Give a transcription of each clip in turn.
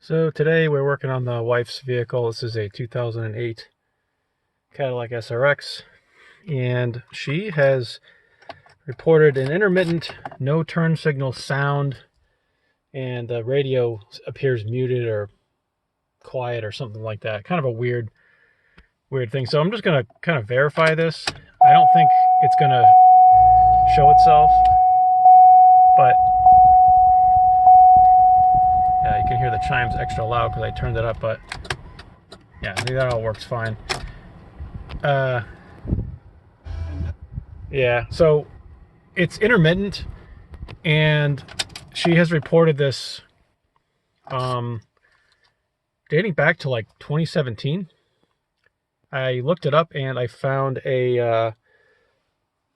So today we're working on the wife's vehicle. This is a 2008 Cadillac SRX, and she has reported an intermittent no turn signal sound, and the radio appears muted or quiet or something like that. Kind of a weird thing. So I'm just gonna kind of verify this. I don't think it's gonna show itself, but yeah, you can hear the chimes extra loud because I turned it up. But yeah, I think that all works fine. Yeah, so it's intermittent, and she has reported this dating back to like 2017. I looked it up and I found a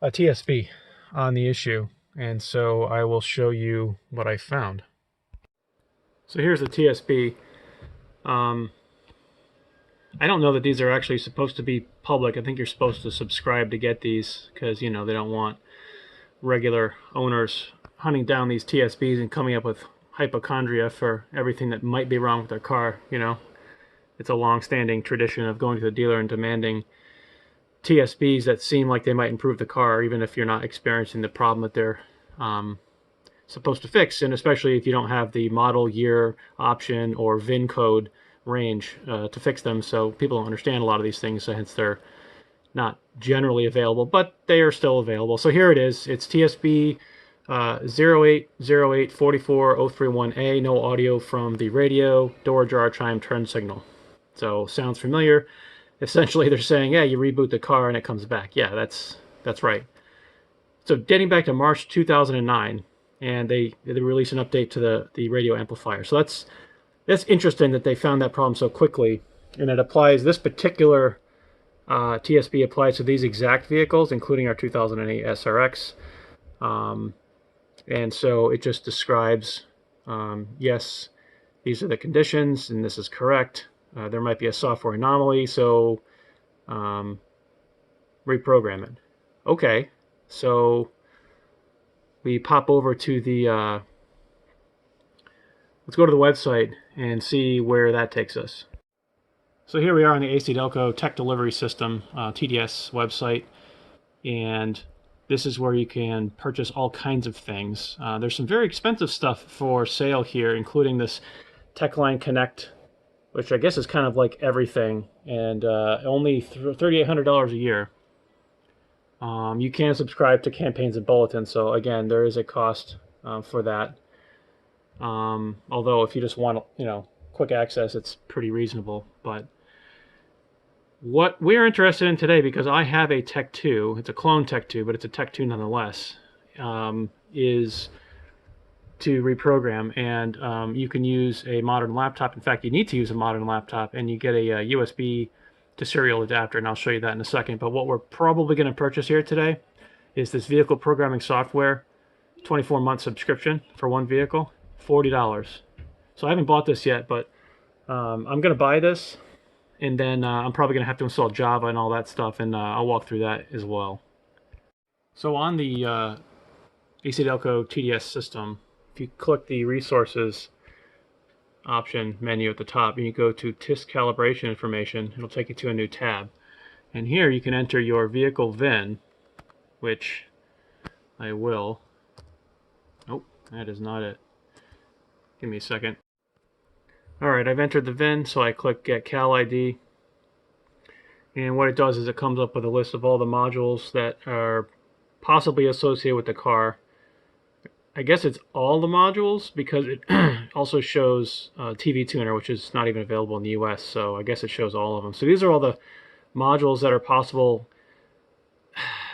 TSB on the issue, and so I will show you what I found. So here's the TSB. I don't know that these are actually supposed to be public. I think you're supposed to subscribe to get these because, you know, they don't want regular owners hunting down these TSBs and coming up with hypochondria for everything that might be wrong with their car. You know, it's a long-standing tradition of going to the dealer and demanding TSBs that seem like they might improve the car, even if you're not experiencing the problem that they're supposed to fix, and especially if you don't have the model year option or VIN code range to fix them. So people don't understand a lot of these things, hence they're not generally available, but they are still available. So here it is. It's TSB 080844031A, no audio from the radio, door jar, chime, turn signal. So sounds familiar. Essentially they're saying, yeah, you reboot the car and it comes back. Yeah, that's right. So dating back to March 2009, and they released an update to the radio amplifier. So that's interesting that they found that problem so quickly, and it applies, this particular TSB applies to these exact vehicles, including our 2008 SRX. And so it just describes, yes, these are the conditions, and this is correct. There might be a software anomaly, so reprogram it. Okay, so we pop over to the, let's go to the website and see where that takes us. So here we are on the AC Delco Tech Delivery System, TDS website, and this is where you can purchase all kinds of things. There's some very expensive stuff for sale here, including this TechLine Connect, which I guess is kind of like everything, and only $3,800 a year. You can subscribe to campaigns and bulletins, so again, there is a cost for that. Although if you just want, you know, quick access, it's pretty reasonable. But what we're interested in today, because I have a Tech 2, it's a clone Tech 2, but it's a Tech 2 nonetheless, is to reprogram. And you can use a modern laptop. In fact, you need to use a modern laptop, and you get a USB to serial adapter, and I'll show you that in a second. But what we're probably going to purchase here today is this vehicle programming software, 24-month subscription for one vehicle, $40. So I haven't bought this yet, but I'm going to buy this, and then I'm probably going to have to install Java and all that stuff, and I'll walk through that as well. So on the AC Delco TDS system, if you click the resources option menu at the top and you go to TIS calibration information, it'll take you to a new tab. And here you can enter your vehicle VIN, which I will. Nope, that is not it. Give me a second. Alright, I've entered the VIN, so I click Get Cal ID. And what it does is it comes up with a list of all the modules that are possibly associated with the car. I guess it's all the modules, because it also shows TV Tuner, which is not even available in the US, so I guess it shows all of them. So these are all the modules that are possible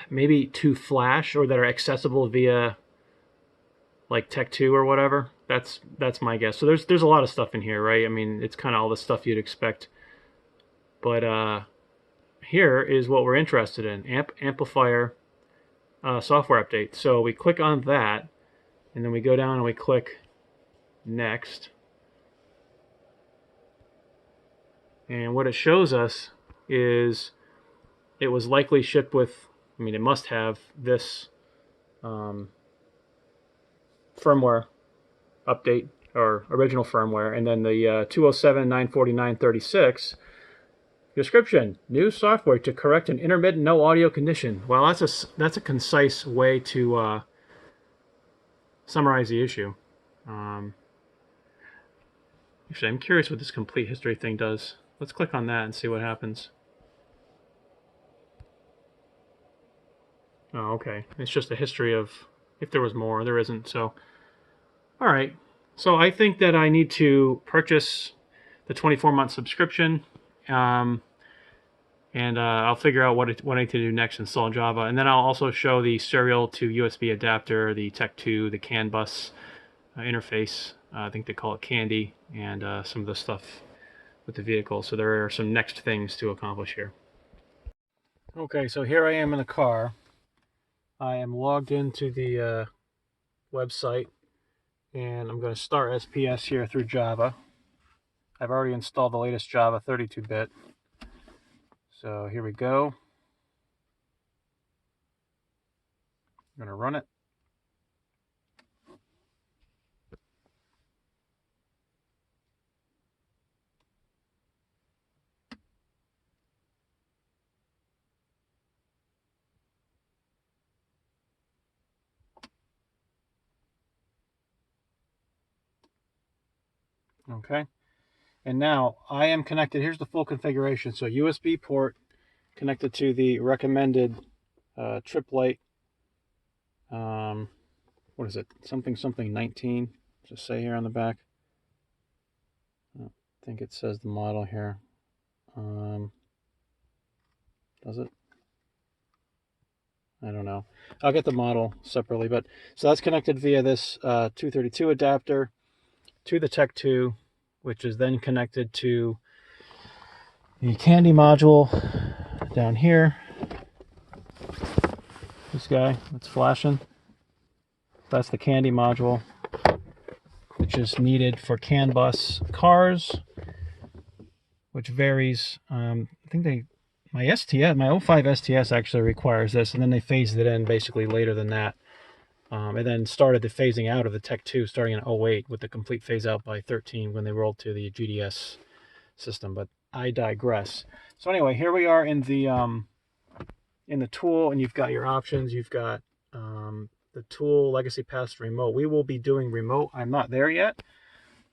maybe to flash, or that are accessible via like Tech 2 or whatever. That's my guess. So there's a lot of stuff in here, right? I mean, it's kind of all the stuff you'd expect. But here is what we're interested in: amplifier software update. So we click on that, and then we go down and we click Next. And what it shows us is it was likely shipped with, I mean, it must have this firmware update or original firmware, and then the 207.949.36 description: new software to correct an intermittent no audio condition. Well, that's a concise way to summarize the issue. Actually, I'm curious what this complete history thing does. Let's click on that and see what happens. Oh, okay. It's just a history of if there was more. There isn't. So, all right. So I think that I need to purchase the 24-month subscription, and I'll figure out what I need to do next. Install Java, and then I'll also show the serial to USB adapter, the Tech 2, the CAN bus interface. I think they call it Candy, and some of the stuff with the vehicle. So there are some next things to accomplish here. Okay, so here I am in the car. I am logged into the website, and I'm going to start SPS here through Java. I've already installed the latest Java 32-bit. So here we go. I'm going to run it. Okay, and now I am connected. Here's the full configuration. So USB port connected to the recommended trip light. What is it? Something 19. Just say here on the back. I think it says the model here. Does it? I don't know. I'll get the model separately, but so that's connected via this 232 adapter to the Tech 2, which is then connected to the Candy module down here. This guy that's flashing. That's the Candy module, which is needed for CAN bus cars, which varies. I think my STS, my 05 STS actually requires this, and then they phased it in basically later than that. And then started the phasing out of the Tech 2 starting in 08 with the complete phase out by 13 when they rolled to the GDS system. But I digress. So anyway, here we are in the tool, and you've got your options. You've got the tool, legacy pass remote. We will be doing remote. I'm not there yet,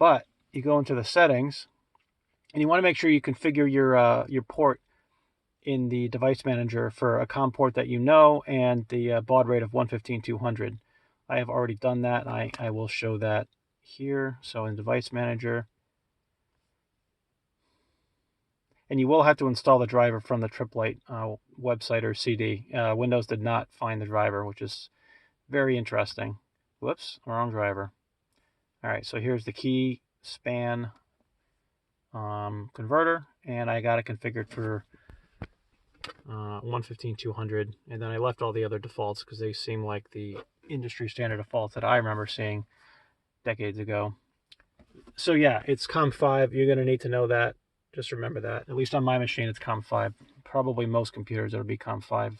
but you go into the settings, and you want to make sure you configure your port in the device manager for a COM port that you know and the baud rate of 115/200. I have already done that. I will show that here. So in device manager, and you will have to install the driver from the TripLight website or CD. Windows did not find the driver, which is very interesting. Whoops, wrong driver. All right, so here's the key span converter, and I got it configured for 115/200, and then I left all the other defaults because they seem like the industry standard defaults that I remember seeing decades ago. So yeah, it's COM5. You're going to need to know that. Just remember that. At least on my machine, it's COM5. Probably most computers, it'll be COM5,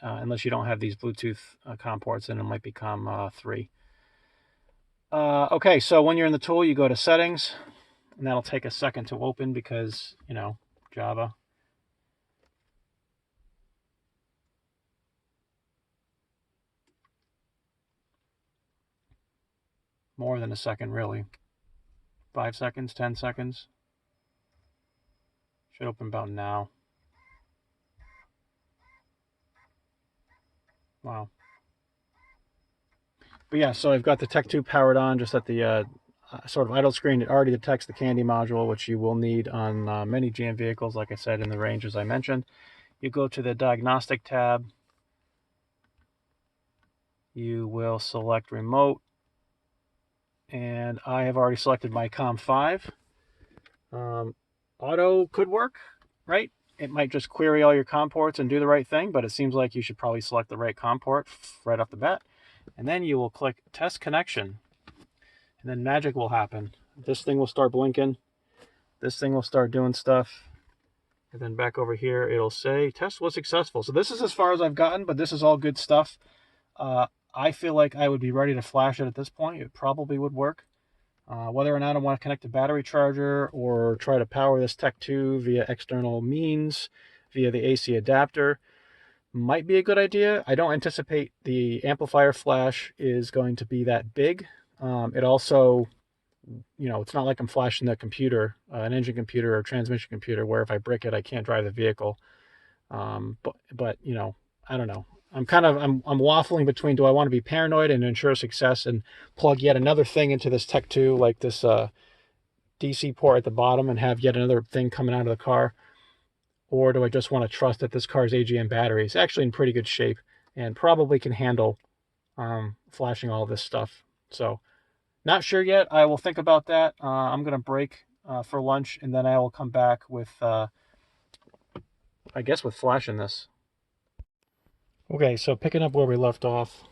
unless you don't have these Bluetooth COM ports, and it might be COM3. Okay, so when you're in the tool, you go to settings, and that'll take a second to open because, you know, Java. More than a second, really. 5 seconds, 10 seconds. Should open about now. Wow. But yeah, so I've got the Tech 2 powered on just at the sort of idle screen. It already detects the Candy module, which you will need on many GM vehicles, like I said, in the ranges I mentioned. You go to the diagnostic tab. You will select remote. And I have already selected my COM5. Auto could work, right? It might just query all your COM ports and do the right thing, but it seems like you should probably select the right COM port right off the bat. And then you will click test connection. And then magic will happen. This thing will start blinking. This thing will start doing stuff. And then back over here, it'll say test was successful. So this is as far as I've gotten, but this is all good stuff. I feel like I would be ready to flash it at this point. It probably would work. Whether or not I want to connect a battery charger or try to power this Tech 2 via external means, via the AC adapter, might be a good idea. I don't anticipate the amplifier flash is going to be that big. It also, it's not like I'm flashing the computer, an engine computer or transmission computer, where if I brick it, I can't drive the vehicle. But I don't know. I'm waffling between, do I want to be paranoid and ensure success and plug yet another thing into this Tech 2, like this DC port at the bottom, and have yet another thing coming out of the car? Or do I just want to trust that this car's AGM battery is actually in pretty good shape and probably can handle flashing all this stuff? So not sure yet. I will think about that. I'm going to break for lunch, and then I will come back with, I guess, with flashing this. Okay, so picking up where we left off,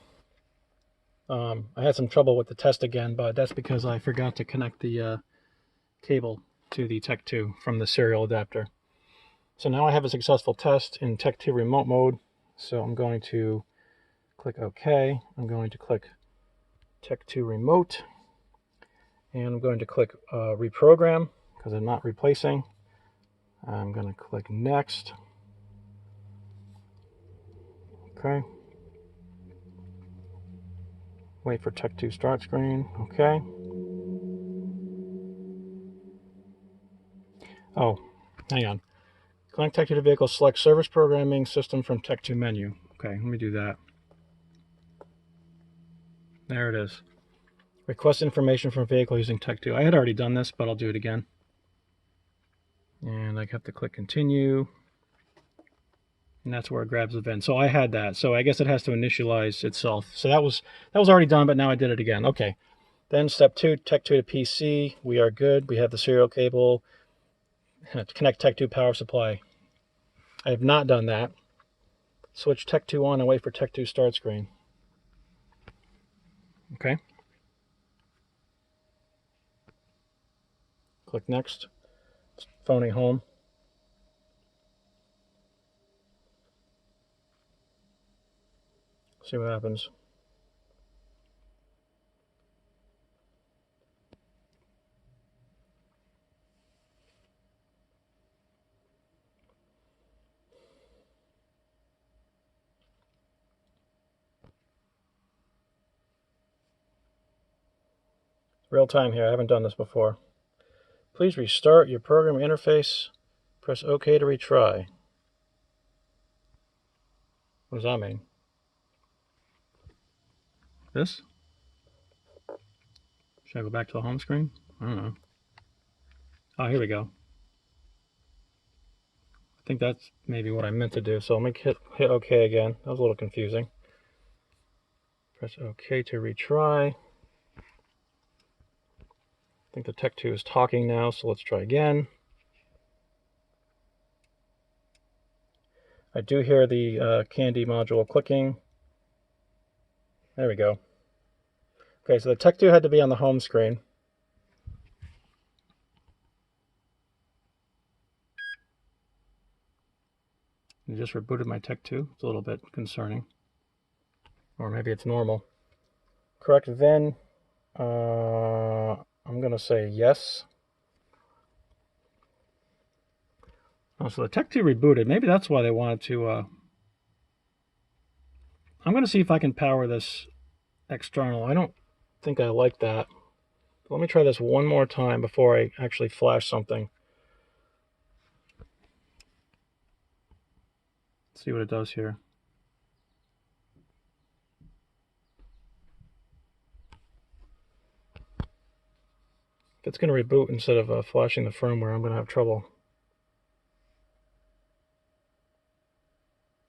I had some trouble with the test again, but that's because I forgot to connect the cable to the Tech 2 from the serial adapter. So now I have a successful test in Tech 2 remote mode. So I'm going to click OK. I'm going to click Tech 2 remote. And I'm going to click reprogram because I'm not replacing. I'm going to click next. Okay. Wait for Tech 2 start screen. Okay. Oh, hang on. Connect Tech 2 to vehicle, select service programming system from Tech 2 menu. Okay, let me do that. There it is. Request information from vehicle using Tech 2. I had already done this, but I'll do it again. And I have to click continue. And that's where it grabs the VIN. So I had that. So I guess it has to initialize itself. So that was already done, but now I did it again. Okay. Then step 2, Tech 2 to PC. We are good. We have the serial cable. Connect Tech 2 power supply. I have not done that. Switch Tech 2 on and wait for Tech 2 start screen. Okay. Click next. Phoning home. See what happens. Real time here. I haven't done this before. Please restart your program interface. Press OK to retry. What does that mean? This? Should I go back to the home screen? I don't know. Oh, here we go. I think that's maybe what I meant to do. So let me hit OK again. That was a little confusing. Press OK to retry. I think the Tech 2 is talking now, so let's try again. I do hear the Candy module clicking. There we go. Okay, so the Tech 2 had to be on the home screen. You just rebooted my Tech 2. It's a little bit concerning. Or maybe it's normal. Correct VIN. I'm going to say yes. Oh, so the Tech 2 rebooted. Maybe that's why they wanted to... I'm going to see if I can power this external. I don't think I like that. Let me try this one more time before I actually flash something. Let's see what it does here. If it's going to reboot instead of flashing the firmware, I'm going to have trouble.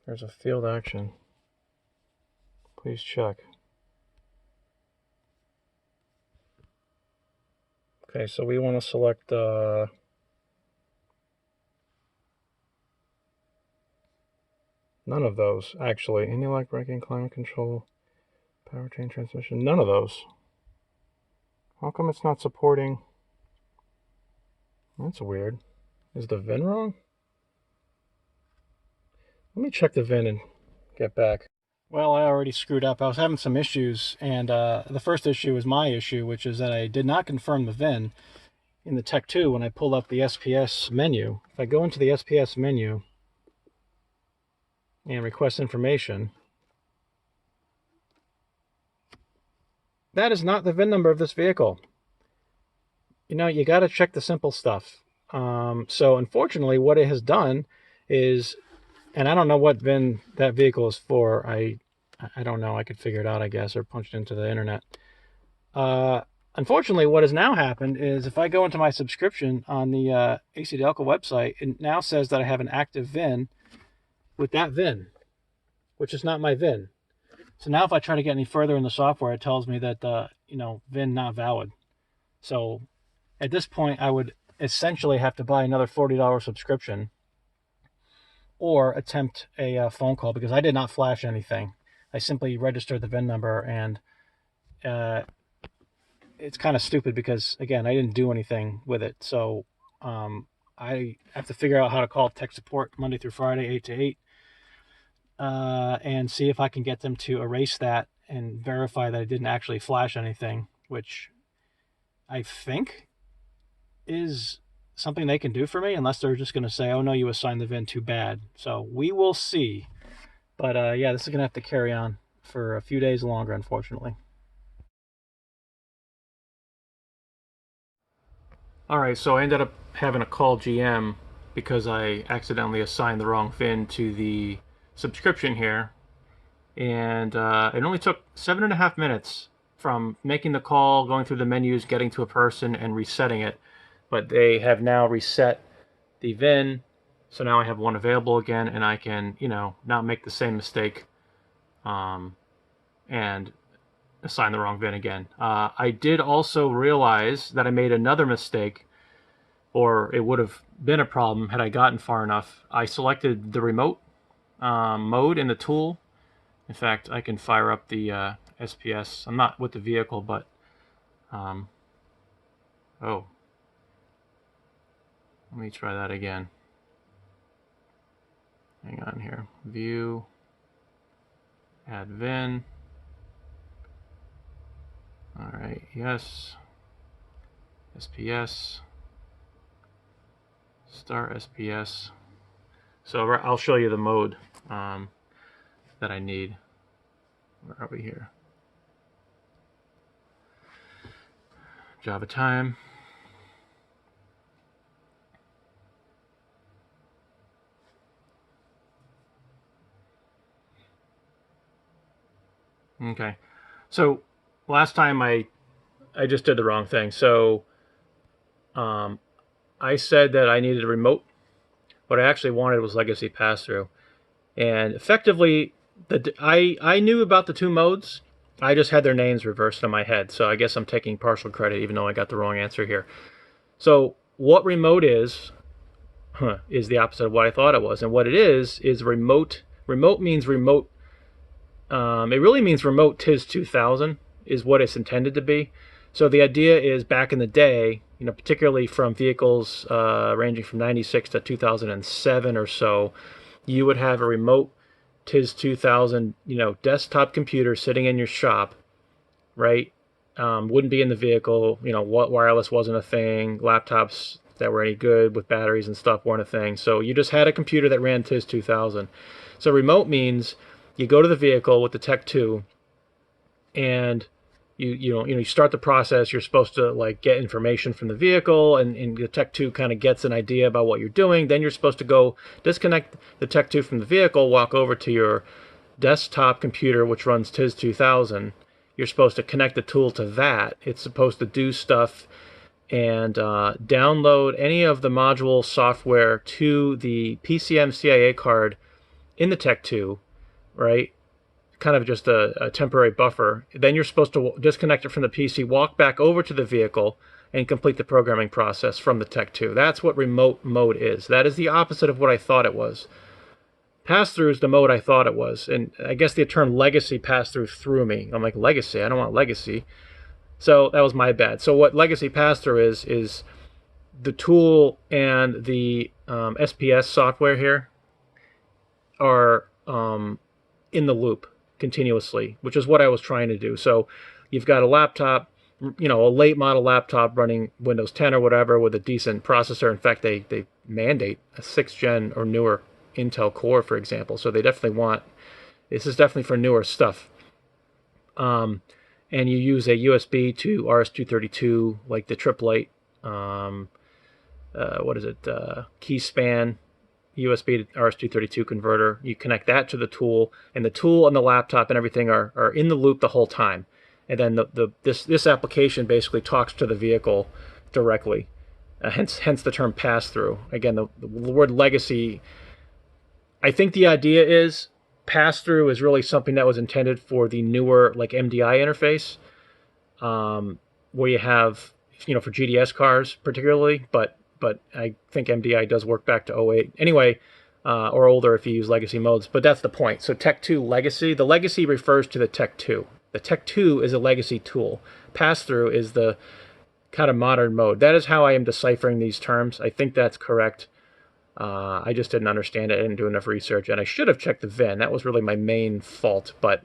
There's a field action. Please check. Okay, so we want to select none of those, actually. Anti-lock braking, climate control, powertrain transmission, none of those. How come it's not supporting? That's weird. Is the VIN wrong? Let me check the VIN and get back. Well, I already screwed up. I was having some issues, and the first issue was my issue, which is that I did not confirm the VIN in the Tech 2 when I pulled up the SPS menu. If I go into the SPS menu and request information, that is not the VIN number of this vehicle. You know, you got to check the simple stuff. So unfortunately, what it has done is, and I don't know what VIN that vehicle is for. I don't know. I could figure it out, I guess, or punch it into the internet. Unfortunately, what has now happened is if I go into my subscription on the AC Delco website, it now says that I have an active VIN with that VIN, which is not my VIN. So now if I try to get any further in the software, it tells me that, you know, VIN not valid. So at this point, I would essentially have to buy another $40 subscription or attempt a phone call, because I did not flash anything. I simply registered the VIN number, and it's kind of stupid because, again, I didn't do anything with it. So I have to figure out how to call tech support Monday through Friday, 8 to 8, and see if I can get them to erase that and verify that I didn't actually flash anything, which I think is something they can do for me, unless they're just going to say, oh, no, you assigned the VIN too bad. So we will see. But yeah, this is going to have to carry on for a few days longer, unfortunately. All right, so I ended up having to call GM because I accidentally assigned the wrong VIN to the subscription here. And it only took 7.5 minutes from making the call, going through the menus, getting to a person, and resetting it. But they have now reset the VIN, so now I have one available again, and I can, you know, not make the same mistake and assign the wrong VIN again. I did also realize that I made another mistake, or it would have been a problem had I gotten far enough. I selected the remote mode in the tool. In fact, I can fire up the SPS. I'm not with the vehicle, but oh, let me try that again. Hang on here. View, add VIN. All right, yes. SPS. Start SPS. So I'll show you the mode that I need. Where are we here? Java time. Okay, so last time I just did the wrong thing. So I said that I needed a remote. What I actually wanted was legacy pass-through, and effectively, I knew about the two modes. I just had their names reversed in my head, so I guess I'm taking partial credit, even though I got the wrong answer here. So what remote is the opposite of what I thought it was, and what it is remote. Remote means remote. It really means remote TIS 2000 is what it's intended to be. So the idea is, back in the day, you know, particularly from vehicles ranging from 96 to 2007 or so, you would have a remote TIS 2000, you know, desktop computer sitting in your shop, right? Wouldn't be in the vehicle. You know, wireless wasn't a thing. Laptops that were any good with batteries and stuff weren't a thing. So you just had a computer that ran TIS 2000. So remote means you go to the vehicle with the Tech 2, and you start the process. You're supposed to like get information from the vehicle, and the Tech 2 kind of gets an idea about what you're doing. Then you're supposed to go disconnect the Tech 2 from the vehicle, walk over to your desktop computer, which runs TIS 2000. You're supposed to connect the tool to that. It's supposed to do stuff and download any of the module software to the PCM CIA card in the Tech 2, right? Kind of just a temporary buffer. Then you're supposed to disconnect it from the PC, walk back over to the vehicle, and complete the programming process from the Tech 2. That's what remote mode is. That is the opposite of what I thought it was. Pass-through is the mode I thought it was. And I guess the term legacy pass-through threw me. I'm like, legacy? I don't want legacy. So that was my bad. So what legacy pass-through is the tool and the SPS software here are in the loop. continuously, which is what I was trying to do. So you've got a laptop, you know, a late model laptop running Windows 10 or whatever with a decent processor. In fact, they mandate a 6th gen or newer Intel Core, for example. So they definitely want, this is definitely for newer stuff. And you use a USB to RS-232, like the Triplite, what is it, key span USB to RS-232 converter. You connect that to the tool, and the tool and the laptop and everything are in the loop the whole time. And then this application basically talks to the vehicle directly. Hence the term pass-through. Again, the word legacy, I think the idea is pass-through is really something that was intended for the newer, like, MDI interface, where you have, you know, for GDS cars particularly, but I think MDI does work back to 08 anyway, or older if you use legacy modes. But that's the point. So Tech 2 legacy, the legacy refers to the Tech 2. The Tech 2 is a legacy tool. Pass-through is the kind of modern mode. That is how I am deciphering these terms. I think that's correct. I just didn't understand it. I didn't do enough research, and I should have checked the VIN. That was really my main fault, but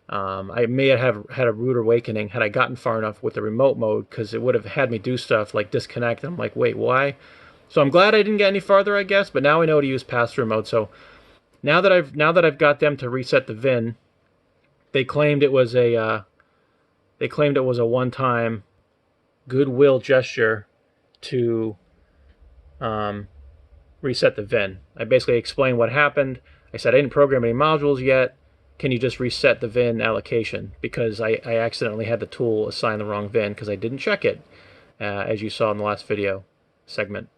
I may have had a rude awakening had I gotten far enough with the remote mode, because it would have had me do stuff like disconnect. I'm like, wait, why? So I'm glad I didn't get any farther, I guess, but now I know to use pass-through mode. So now that I've got them to reset the VIN, they claimed it was a one-time goodwill gesture to reset the VIN. I basically explained what happened. I said I didn't program any modules yet. Can you just reset the VIN allocation? Because I accidentally had the tool assign the wrong VIN because I didn't check it, as you saw in the last video segment.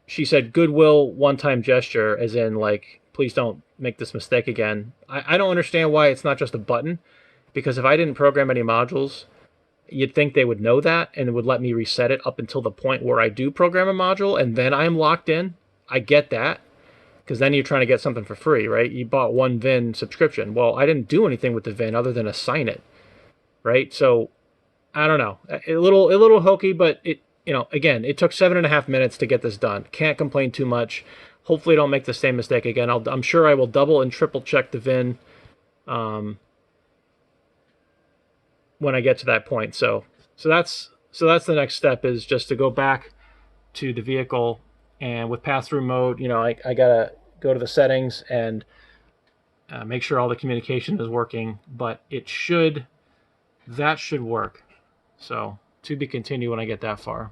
She said goodwill one-time gesture, as in, like, please don't make this mistake again. I don't understand why it's not just a button, because if I didn't program any modules, you'd think they would know that and would let me reset it up until the point where I do program a module, and then I'm locked in. I get that, because then you're trying to get something for free, right? You bought one VIN subscription. Well, I didn't do anything with the VIN other than assign it, right? So I don't know, a little hokey, but it, you know, again, it took 7.5 minutes to get this done. Can't complain too much. Hopefully, don't make the same mistake again. I'm sure I will double and triple check the VIN when I get to that point. So that's the next step, is just to go back to the vehicle, and with pass-through mode, you know, I gotta go to the settings and make sure all the communication is working. But that should work. So to be continued when I get that far.